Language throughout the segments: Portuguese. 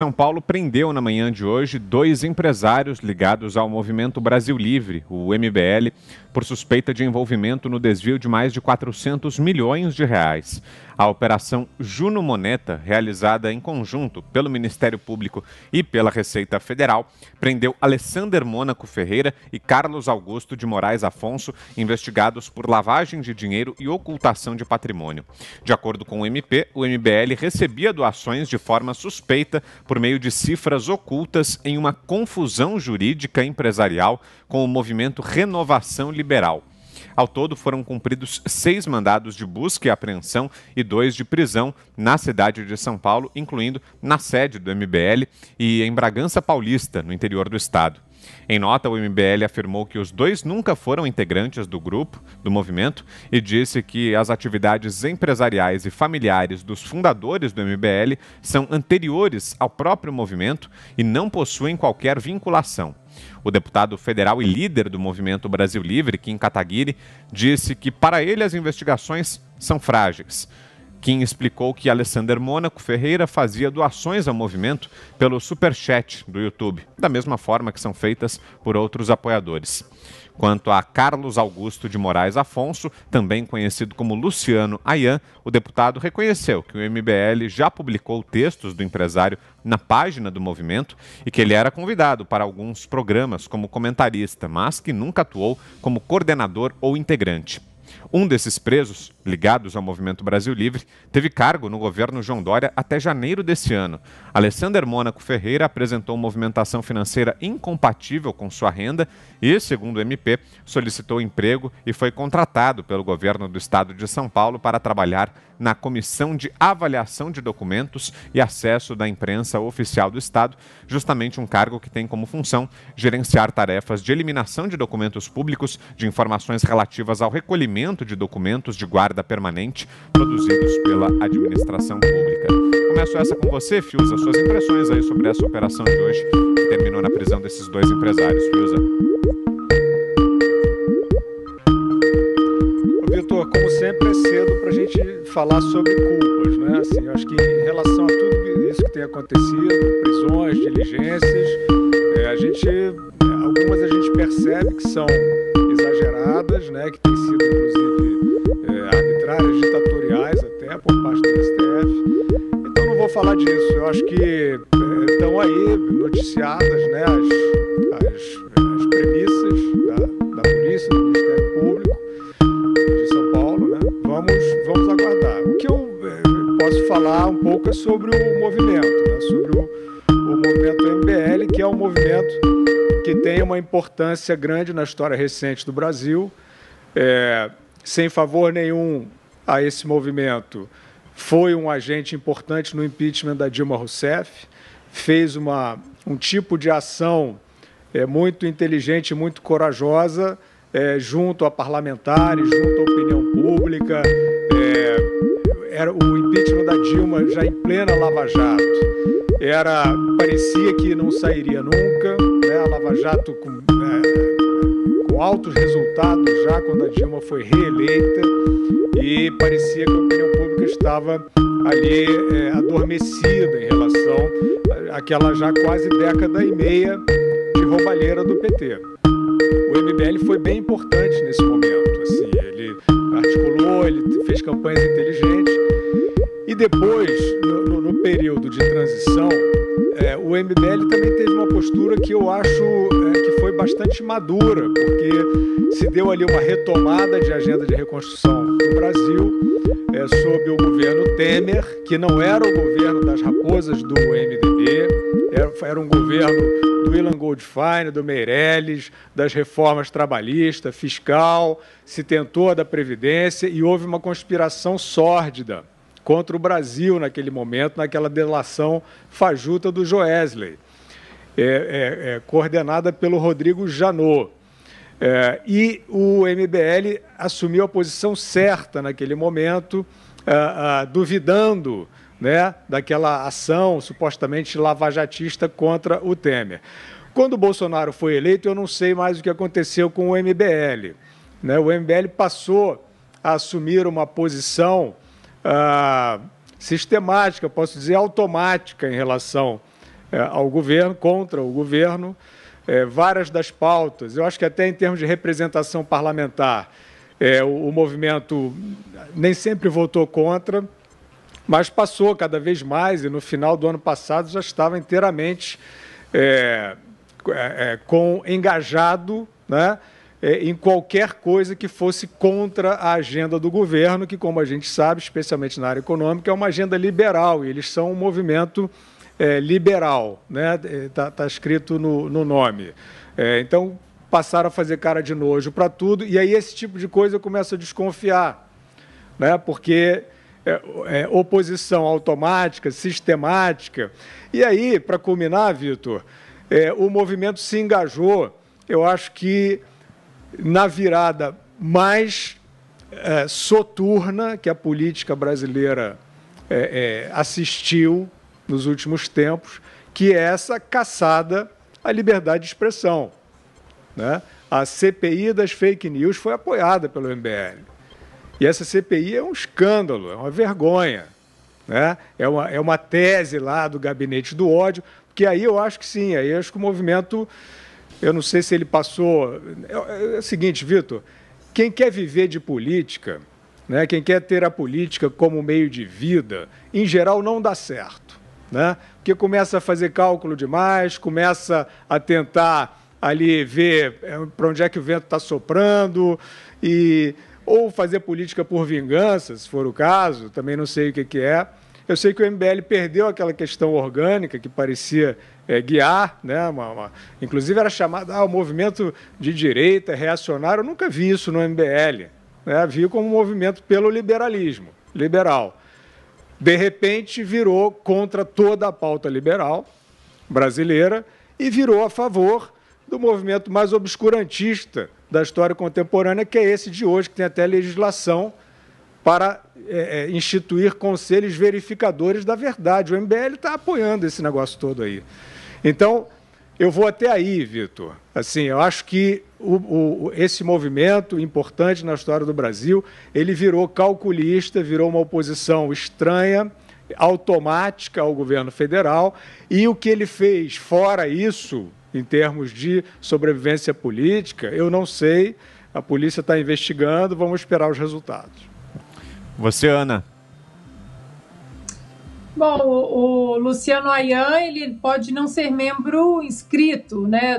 São Paulo prendeu na manhã de hoje 2 empresários ligados ao Movimento Brasil Livre, o MBL, por suspeita de envolvimento no desvio de mais de 400 milhões de reais. A Operação Juno Moneta, realizada em conjunto pelo Ministério Público e pela Receita Federal, prendeu Alessander Mônaco Ferreira e Carlos Augusto de Moraes Afonso, investigados por lavagem de dinheiro e ocultação de patrimônio. De acordo com o MP, o MBL recebia doações de forma suspeita por meio de cifras ocultas em uma confusão jurídica empresarial com o movimento Renovação Liberal. Ao todo, foram cumpridos 6 mandados de busca e apreensão e 2 de prisão na cidade de São Paulo, incluindo na sede do MBL e em Bragança Paulista, no interior do estado. Em nota, o MBL afirmou que os 2 nunca foram integrantes do grupo, do movimento, e disse que as atividades empresariais e familiares dos fundadores do MBL são anteriores ao próprio movimento e não possuem qualquer vinculação. O deputado federal e líder do Movimento Brasil Livre, Kim Kataguiri, disse que para ele as investigações são frágeis. Kim explicou que Alessander Mônaco Ferreira fazia doações ao movimento pelo Superchat do YouTube, da mesma forma que são feitas por outros apoiadores. Quanto a Carlos Augusto de Moraes Afonso, também conhecido como Luciano Ayan, o deputado reconheceu que o MBL já publicou textos do empresário na página do movimento e que ele era convidado para alguns programas como comentarista, mas que nunca atuou como coordenador ou integrante. Um desses presos, ligados ao Movimento Brasil Livre, teve cargo no governo João Dória até janeiro desse ano. Alessander Mônaco Ferreira apresentou movimentação financeira incompatível com sua renda e, segundo o MP, solicitou emprego e foi contratado pelo governo do estado de São Paulo para trabalhar na Comissão de Avaliação de Documentos e Acesso da Imprensa Oficial do Estado, justamente um cargo que tem como função gerenciar tarefas de eliminação de documentos públicos, de informações relativas ao recolhimento de documentos de guarda permanente produzidos pela administração pública. Começo essa com você, Fiuza, suas impressões aí sobre essa operação de hoje, que terminou na prisão desses 2 empresários, Fiuza. Vitor, como sempre é cedo para a gente falar sobre culpas, né? Assim, eu acho que em relação a tudo isso que tem acontecido, prisões, diligências, algumas a gente percebe que são exageradas, né? Que têm sido inclusive arbitrárias, ditatoriais até por parte do STF. Então não vou falar disso. Eu acho que estão aí noticiadas, né? As premissas da polícia, do Ministério Público de São Paulo, né? Vamos aguardar. O que eu posso falar um pouco é sobre o movimento, né? Sobre o movimento MBL, que é um movimento que tem uma importância grande na história recente do Brasil. Sem favor nenhum a esse movimento, foi um agente importante no impeachment da Dilma Rousseff, fez um tipo de ação muito inteligente, muito corajosa, junto a parlamentares, junto à opinião pública. Era o impeachment da Dilma já em plena Lava Jato. Parecia que não sairia nunca, né? A Lava Jato com altos resultados já quando a Dilma foi reeleita, e parecia que a opinião pública estava ali adormecida em relação àquela já quase década e meia de roubalheira do PT. O MBL foi bem importante nesse momento, assim, ele articulou, ele fez campanhas inteligentes, e depois, no período de transição, o MBL também teve uma postura que eu acho que foi bastante madura, porque se deu ali uma retomada de agenda de reconstrução no Brasil, sob o governo Temer, que não era o governo das raposas do MDB, era um governo do Ilan Goldfein, do Meirelles, das reformas trabalhista, fiscal, se tentou a da Previdência, e houve uma conspiração sórdida contra o Brasil naquele momento, naquela delação fajuta do Joesley, coordenada pelo Rodrigo Janot. E o MBL assumiu a posição certa naquele momento, duvidando, né, daquela ação supostamente lavajatista contra o Temer. Quando o Bolsonaro foi eleito, eu não sei mais o que aconteceu com o MBL, né? O MBL passou a assumir uma posição sistemática, posso dizer automática, em relação ao governo, contra o governo. Várias das pautas, eu acho que até em termos de representação parlamentar, o movimento nem sempre votou contra, mas passou cada vez mais, e no final do ano passado já estava inteiramente engajado, né, em qualquer coisa que fosse contra a agenda do governo, que, como a gente sabe, especialmente na área econômica, é uma agenda liberal, e eles são um movimento liberal, né? Tá escrito no nome. Então, passaram a fazer cara de nojo para tudo, e aí esse tipo de coisa eu começo a desconfiar, né? Porque oposição automática, sistemática. E aí, para culminar, Vitor, o movimento se engajou, eu acho que na virada mais soturna que a política brasileira assistiu nos últimos tempos, que é essa caçada à liberdade de expressão, né? A CPI das fake news foi apoiada pelo MBL. E essa CPI é um escândalo, é uma vergonha, né? É uma tese lá do gabinete do ódio, porque aí eu acho que sim, aí eu acho que o movimento, eu não sei se ele passou... É o seguinte, Vitor, quem quer viver de política, né, quem quer ter a política como meio de vida, em geral não dá certo, né? Porque começa a fazer cálculo demais, começa a tentar ali ver para onde é que o vento está soprando, ou fazer política por vingança, se for o caso, também não sei o que é. Eu sei que o MBL perdeu aquela questão orgânica que parecia guiar, né? Inclusive era chamado o movimento de direita, reacionário. Eu nunca vi isso no MBL, né? Vi como um movimento pelo liberalismo, liberal. De repente virou contra toda a pauta liberal brasileira e virou a favor do movimento mais obscurantista da história contemporânea, que é esse de hoje, que tem até legislação para instituir conselhos verificadores da verdade. O MBL está apoiando esse negócio todo aí. Então, eu vou até aí, Vitor. Assim, eu acho que esse movimento importante na história do Brasil, ele virou calculista, virou uma oposição estranha, automática ao governo federal, e o que ele fez fora isso, em termos de sobrevivência política, eu não sei, a polícia está investigando, vamos esperar os resultados. Você, Ana? Bom, o Luciano Ayan, ele pode não ser membro inscrito, né,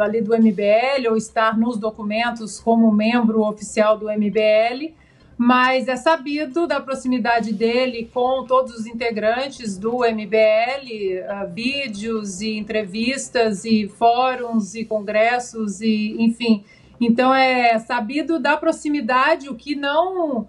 ali do MBL, ou estar nos documentos como membro oficial do MBL, mas é sabido da proximidade dele com todos os integrantes do MBL, vídeos e entrevistas e fóruns e congressos, e enfim. Então é sabido da proximidade, o que não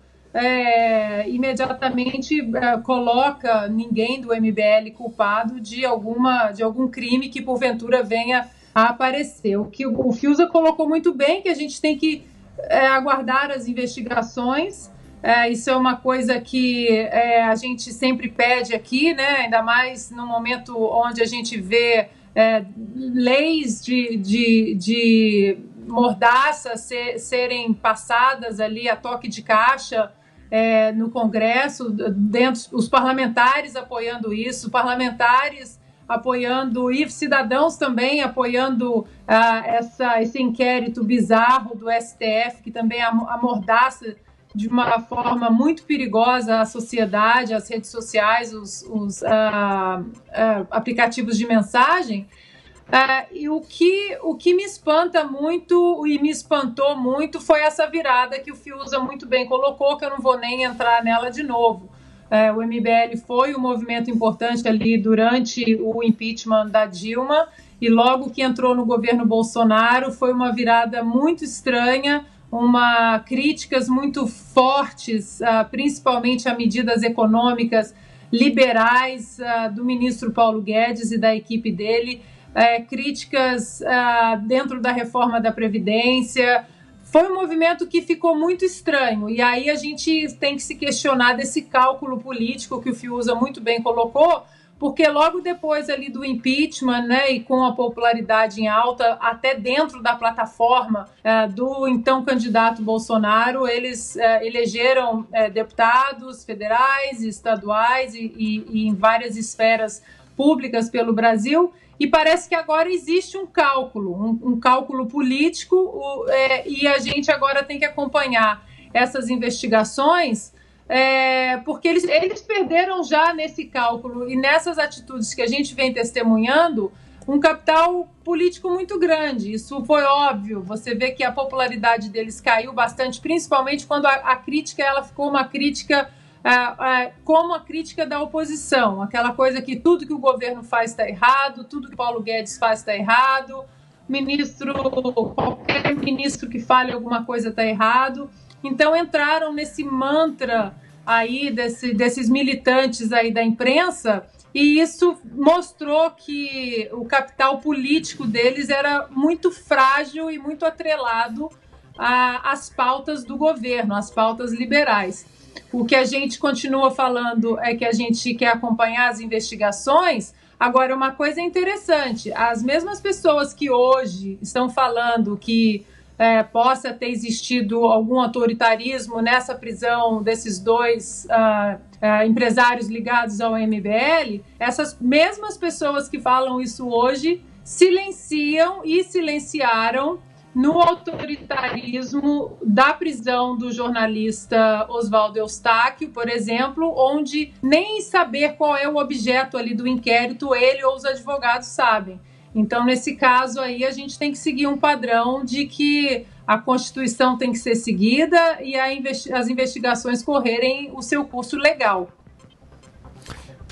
imediatamente coloca ninguém do MBL culpado de algum crime que porventura venha a aparecer. O que o Fiuza colocou muito bem, que a gente tem que aguardar as investigações. Isso é uma coisa que a gente sempre pede aqui, né? Ainda mais no momento onde a gente vê leis de mordaça serem passadas ali a toque de caixa no Congresso, os parlamentares apoiando isso, parlamentares apoiando e cidadãos também apoiando esse inquérito bizarro do STF, que também amordaça de uma forma muito perigosa a sociedade, as redes sociais, os aplicativos de mensagem. E o que me espanta muito e me espantou muito foi essa virada que o Fiuza muito bem colocou, que eu não vou nem entrar nela de novo. O MBL foi um movimento importante ali durante o impeachment da Dilma, e logo que entrou no governo Bolsonaro foi uma virada muito estranha, críticas muito fortes, principalmente a medidas econômicas liberais do ministro Paulo Guedes e da equipe dele, críticas dentro da reforma da Previdência. Foi um movimento que ficou muito estranho, e aí a gente tem que se questionar desse cálculo político que o Fiuza muito bem colocou, porque logo depois ali do impeachment, né, e com a popularidade em alta, até dentro da plataforma do então candidato Bolsonaro, eles elegeram deputados federais, estaduais e em várias esferas públicas pelo Brasil, e parece que agora existe um cálculo político, e a gente agora tem que acompanhar essas investigações, porque eles perderam já nesse cálculo e nessas atitudes que a gente vem testemunhando um capital político muito grande. Isso foi óbvio. Você vê que a popularidade deles caiu bastante, principalmente quando a crítica ela ficou uma crítica como a crítica da oposição, aquela coisa que tudo que o governo faz está errado, tudo que Paulo Guedes faz está errado, qualquer ministro que fale alguma coisa está errado. Então entraram nesse mantra aí desses militantes aí da imprensa, e isso mostrou que o capital político deles era muito frágil e muito atrelado às pautas do governo, às pautas liberais. O que a gente continua falando é que a gente quer acompanhar as investigações. Agora, uma coisa interessante, as mesmas pessoas que hoje estão falando que possa ter existido algum autoritarismo nessa prisão desses dois empresários ligados ao MBL, essas mesmas pessoas que falam isso hoje silenciam e silenciaram no autoritarismo da prisão do jornalista Oswaldo Eustáquio, por exemplo, onde nem saber qual é o objeto ali do inquérito ele ou os advogados sabem. Então, nesse caso aí, a gente tem que seguir um padrão de que a Constituição tem que ser seguida e as investigações correrem o seu curso legal.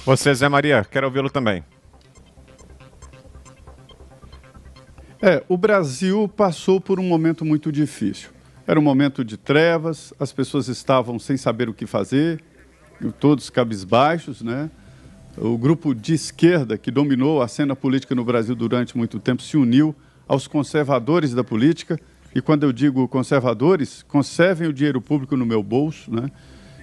Você, Zé Maria, quero ouvi-lo também. O Brasil passou por um momento muito difícil. Era um momento de trevas, as pessoas estavam sem saber o que fazer, todos cabisbaixos, né? O grupo de esquerda que dominou a cena política no Brasil durante muito tempo se uniu aos conservadores da política. E quando eu digo conservadores, conservem o dinheiro público no meu bolso, né?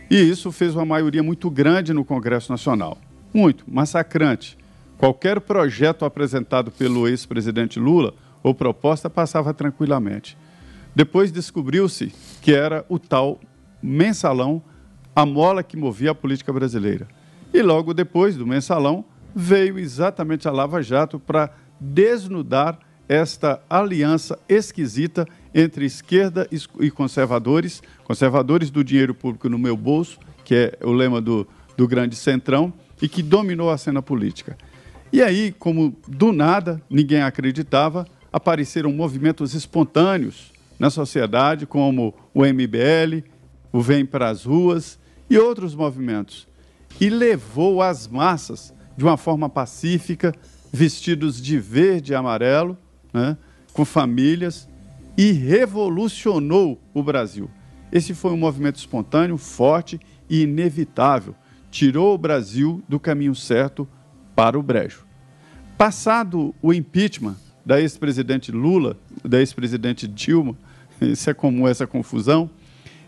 E isso fez uma maioria muito grande no Congresso Nacional. Muito, massacrante. Qualquer projeto apresentado pelo ex-presidente Lula ou proposta passava tranquilamente. Depois descobriu-se que era o tal mensalão, a mola que movia a política brasileira. E logo depois do mensalão, veio exatamente a Lava Jato para desnudar esta aliança esquisita entre esquerda e conservadores, conservadores do dinheiro público no meu bolso, que é o lema do grande centrão, e que dominou a cena política. E aí, como do nada, ninguém acreditava, apareceram movimentos espontâneos na sociedade, como o MBL, o Vem para as Ruas e outros movimentos. E levou as massas, de uma forma pacífica, vestidos de verde e amarelo, né, com famílias, e revolucionou o Brasil. Esse foi um movimento espontâneo, forte e inevitável. Tirou o Brasil do caminho certo para o brejo. Passado o impeachment da ex-presidente Lula, da ex-presidente Dilma, isso é comum, essa confusão,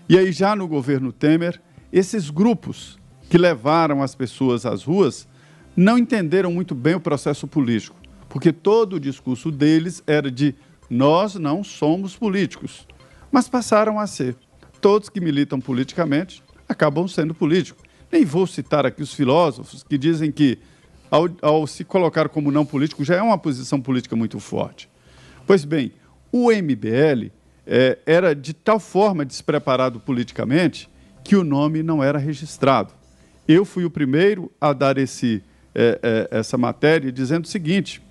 e aí já no governo Temer, esses grupos que levaram as pessoas às ruas não entenderam muito bem o processo político, porque todo o discurso deles era de nós não somos políticos, mas passaram a ser. Todos que militam politicamente acabam sendo políticos. Nem vou citar aqui os filósofos que dizem que, ao se colocar como não político, já é uma posição política muito forte. Pois bem, o MBL era de tal forma despreparado politicamente que o nome não era registrado. Eu fui o primeiro a dar essa matéria dizendo o seguinte: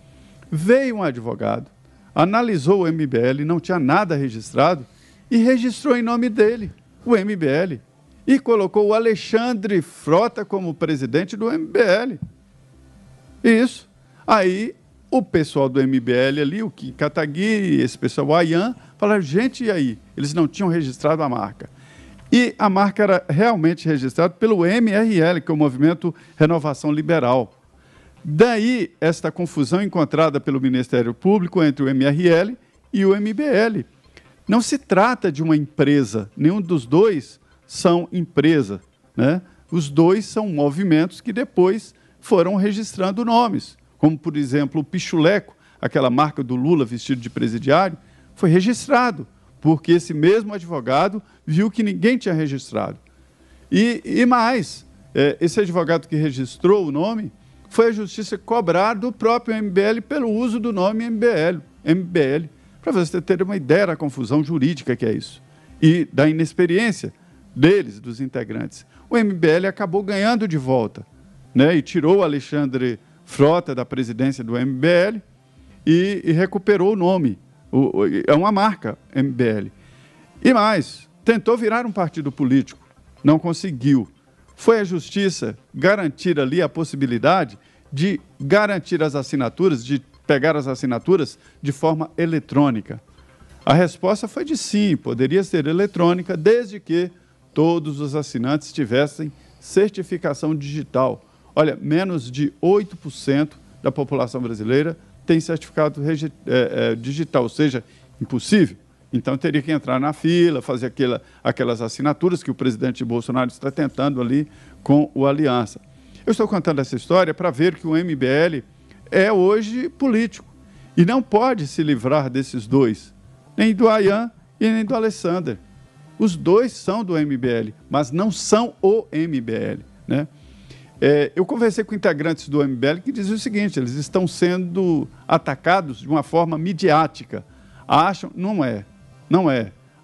veio um advogado, analisou o MBL, não tinha nada registrado, e registrou em nome dele, o MBL, e colocou o Alexandre Frota como presidente do MBL. Isso. Aí o pessoal do MBL ali, o Kim Kataguiri, esse pessoal, o Ayan, falaram, gente, e aí? Eles não tinham registrado a marca. E a marca era realmente registrada pelo MRL, que é o Movimento Renovação Liberal. Daí, esta confusão encontrada pelo Ministério Público entre o MRL e o MBL. Não se trata de uma empresa, nenhum dos dois são empresa, né? Os dois são movimentos que depois foram registrando nomes, como, por exemplo, o Pichuleco, aquela marca do Lula vestido de presidiário, foi registrado, porque esse mesmo advogado viu que ninguém tinha registrado. E mais, esse advogado que registrou o nome foi a justiça cobrar do próprio MBL pelo uso do nome MBL, para você ter uma ideia da confusão jurídica que é isso, e da inexperiência deles, dos integrantes. O MBL acabou ganhando de volta, né, e tirou o Alexandre Frota da presidência do MBL e recuperou o nome. É uma marca, MBL. E mais, tentou virar um partido político, não conseguiu. Foi a justiça garantir ali a possibilidade de garantir as assinaturas, de pegar as assinaturas de forma eletrônica. A resposta foi de sim, poderia ser eletrônica, desde que todos os assinantes tivessem certificação digital. Olha, menos de 8% da população brasileira tem certificado digital, ou seja, impossível. Então, teria que entrar na fila, fazer aquelas assinaturas que o presidente Bolsonaro está tentando ali com o Aliança. Eu estou contando essa história para ver que o MBL é hoje político e não pode se livrar desses dois, nem do Ayan e nem do Alexander. Os dois são do MBL, mas não são o MBL, né? Eu conversei com integrantes do MBL que dizem o seguinte: eles estão sendo atacados de uma forma midiática. Acham, não é.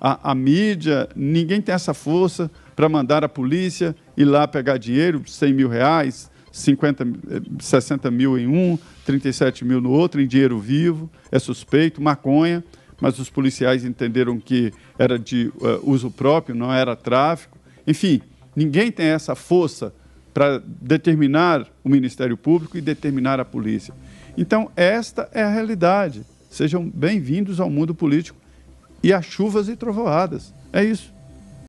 A mídia, ninguém tem essa força para mandar a polícia ir lá pegar dinheiro, 100 mil reais, 60 mil em um, 37 mil no outro, em dinheiro vivo, é suspeito, maconha, mas os policiais entenderam que era de uso próprio, não era tráfico. Enfim, ninguém tem essa força para determinar o Ministério Público e determinar a polícia. Então, esta é a realidade. Sejam bem-vindos ao mundo político e a chuvas e trovoadas. É isso.